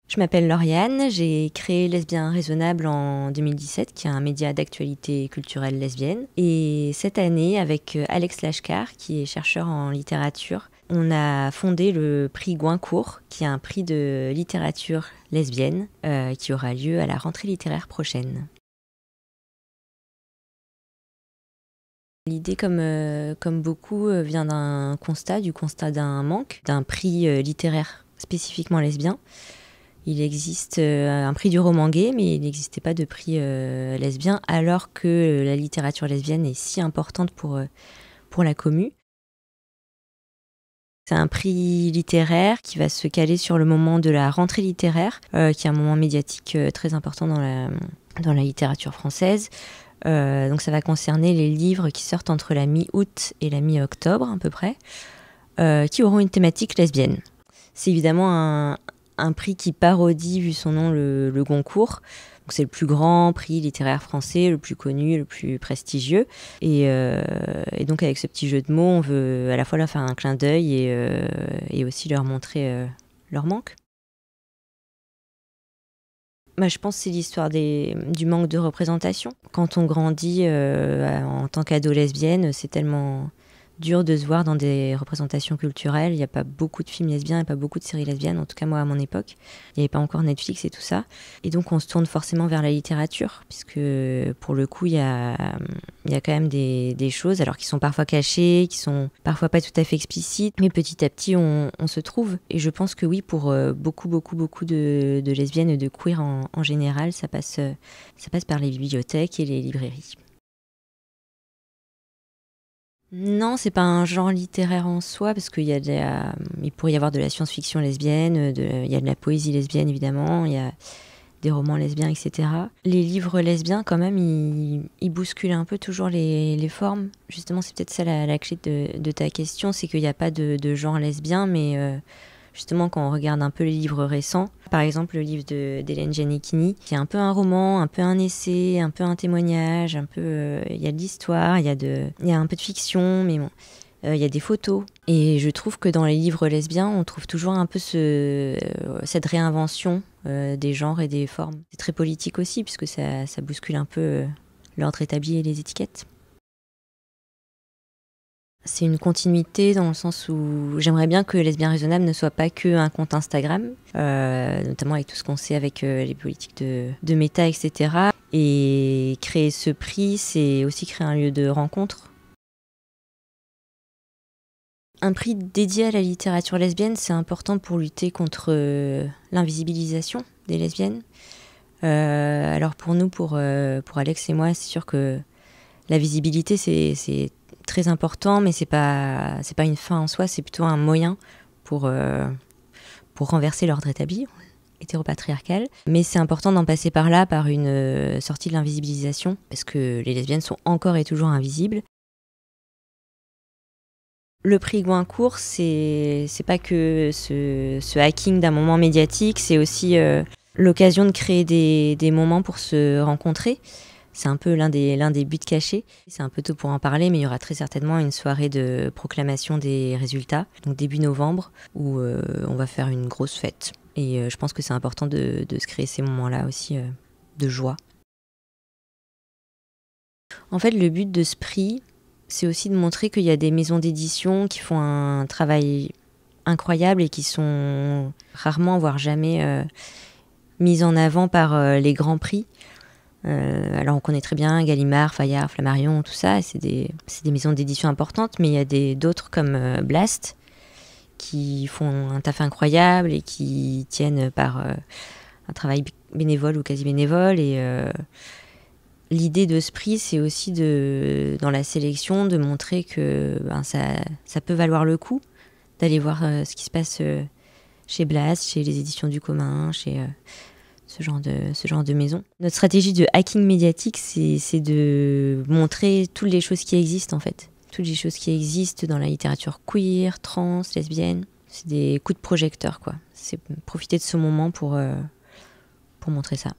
Je m'appelle Lauriane, j'ai créé Lesbien Raisonnable en 2017, qui est un média d'actualité culturelle lesbienne. Et cette année, avec Alex Lashkar, qui est chercheur en littérature, on a fondé le prix Goincourt, qui est un prix de littérature lesbienne, qui aura lieu à la rentrée littéraire prochaine. L'idée, comme beaucoup, vient du constat d'un manque, d'un prix littéraire spécifiquement lesbien. Il existe un prix du roman gay, mais il n'existait pas de prix lesbien, alors que la littérature lesbienne est si importante pour la commu. C'est un prix littéraire qui va se caler sur le moment de la rentrée littéraire, qui est un moment médiatique très important dans la littérature française. Donc ça va concerner les livres qui sortent entre la mi-août et la mi-octobre à peu près, qui auront une thématique lesbienne. C'est évidemment un prix qui parodie, vu son nom, le Goncourt. Donc c'est le plus grand prix littéraire français, le plus connu, le plus prestigieux. Et donc avec ce petit jeu de mots, on veut à la fois leur faire un clin d'œil et aussi leur montrer leur manque. Je pense que c'est l'histoire du manque de représentation. Quand on grandit en tant qu'ado lesbienne, c'est tellement dur de se voir dans des représentations culturelles. Il n'y a pas beaucoup de films lesbiens, il n'y a pas beaucoup de séries lesbiennes, en tout cas moi à mon époque. Il n'y avait pas encore Netflix et tout ça. Et donc on se tourne forcément vers la littérature, puisque pour le coup il y a quand même des choses, alors qui sont parfois cachées, qui sont parfois pas tout à fait explicites, mais petit à petit on se trouve. Et je pense que oui, pour beaucoup de lesbiennes et de queer en général, ça passe par les bibliothèques et les librairies. Non, c'est pas un genre littéraire en soi, parce qu'il il pourrait y avoir de la science-fiction lesbienne, il y a de la poésie lesbienne évidemment, il y a des romans lesbiens, etc. Les livres lesbiens, quand même, ils bousculent un peu toujours les formes. Justement, c'est peut-être ça la clé de ta question, c'est qu'il n'y a pas de genre lesbien, mais justement, quand on regarde un peu les livres récents, par exemple le livre d'Hélène Giannichini, qui est un peu un roman, un peu un essai, un peu un témoignage, un peu il y a de l'histoire, il y a un peu de fiction, mais bon, il y a des photos. Et je trouve que dans les livres lesbiens, on trouve toujours un peu cette réinvention des genres et des formes. C'est très politique aussi, puisque ça bouscule un peu l'ordre établi et les étiquettes. C'est une continuité dans le sens où j'aimerais bien que Lesbien Raisonnable ne soit pas qu'un compte Instagram, notamment avec tout ce qu'on sait avec les politiques de méta, etc. Et créer ce prix, c'est aussi créer un lieu de rencontre. Un prix dédié à la littérature lesbienne, c'est important pour lutter contre l'invisibilisation des lesbiennes. Alors pour nous, pour Alex et moi, c'est sûr que la visibilité, c'est très important, mais c'est pas une fin en soi, c'est plutôt un moyen pour renverser l'ordre établi, hétéropatriarcal. Mais c'est important d'en passer par là, par une sortie de l'invisibilisation, parce que les lesbiennes sont encore et toujours invisibles. Le prix Goincourt, c'est pas que ce hacking d'un moment médiatique, c'est aussi l'occasion de créer des moments pour se rencontrer. C'est un peu l'un des buts cachés. C'est un peu tôt pour en parler, mais il y aura très certainement une soirée de proclamation des résultats, donc début novembre, où on va faire une grosse fête. Et je pense que c'est important de se créer ces moments-là aussi de joie. En fait, le but de ce prix, c'est aussi de montrer qu'il y a des maisons d'édition qui font un travail incroyable et qui sont rarement, voire jamais, mises en avant par les grands prix. Alors on connaît très bien Gallimard, Fayard, Flammarion, tout ça, c'est des maisons d'édition importantes, mais il y a d'autres comme Blast qui font un taf incroyable et qui tiennent par un travail bénévole ou quasi bénévole. Et l'idée de ce prix, c'est aussi dans la sélection, de montrer que ça peut valoir le coup d'aller voir ce qui se passe chez Blast, chez les éditions du commun, chez ce genre de maison. Notre stratégie de hacking médiatique, c'est de montrer toutes les choses qui existent en fait. Toutes les choses qui existent dans la littérature queer, trans, lesbienne. C'est des coups de projecteur, quoi. C'est profiter de ce moment pour montrer ça.